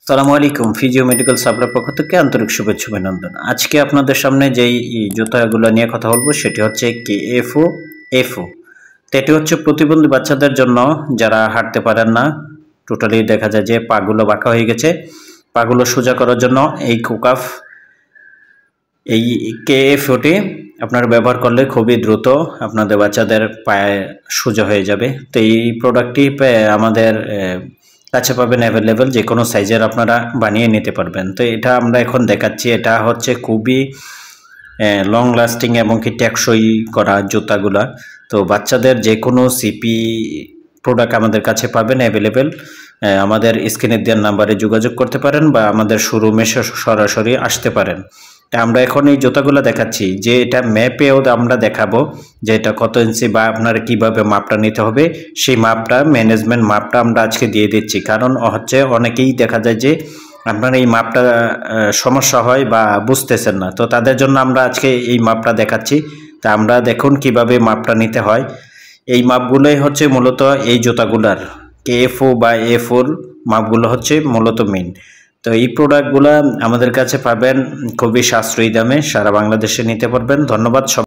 সালামু আলাইকুম। Physio medical supply পক্ষ থেকে আন্তরিক শুভেচ্ছা অভিনন্দন। আজকে আপনাদের সামনে যেই জুতাগুলো নিয়ে কথা বলবো সেটি হচ্ছে KFO এফও। তো এটি হচ্ছে প্রতিবন্ধী বাচ্চাদের জন্য, যারা হাঁটতে পারেন না, টোটালি দেখা যায় যে পাগুলো বাঁকা হয়ে গেছে, পাগুলো সোজা করার জন্য এই কোকাফ, এই KFOটি আপনারা ব্যবহার করলে খুবই দ্রুত আপনাদের বাচ্চাদের পায়ে সোজা হয়ে যাবে। তো এই প্রোডাক্টটি আমাদের কাছে পাবেন অ্যাভেলেবেল, যে কোনো সাইজের আপনারা বানিয়ে নিতে পারবেন। তো এটা আমরা এখন দেখাচ্ছি, এটা হচ্ছে খুবই লং লাস্টিং এবং কি টেকসই করা জুতাগুলা। তো বাচ্চাদের যে কোনো সিপি প্রোডাক্ট আমাদের কাছে পাবেন অ্যাভেলেবেল। আমাদের স্ক্রিনে দেওয়ার নাম্বারে যোগাযোগ করতে পারেন বা আমাদের শোরুমে সরাসরি আসতে পারেন। তা আমরা এখন এই জুতাগুলো দেখাচ্ছি, যে এটা ম্যাপেও আমরা দেখাবো যে এটা কত ইঞ্চি বা আপনারা কিভাবে মাপটা নিতে হবে। সেই মাপটা, ম্যানেজমেন্ট মাপটা আমরা আজকে দিয়ে দিচ্ছি। কারণ হচ্ছে অনেকেই দেখা যায় যে আপনার এই মাপটা সমস্যা হয় বা বুঝতেছেন না, তো তাদের জন্য আমরা আজকে এই মাপটা দেখাচ্ছি। তা আমরা দেখুন কিভাবে মাপটা নিতে হয়। এই মাপগুলোই হচ্ছে মূলত এই জুতাগুলার KFO বা A4 মাপগুলো হচ্ছে মূলত মেইন। তো এই প্রোডাক্টগুলো আমাদের কাছে পাবেন খুবই সাশ্রয়ী দামে, সারা বাংলাদেশে নিতে পারবেন। ধন্যবাদ সব।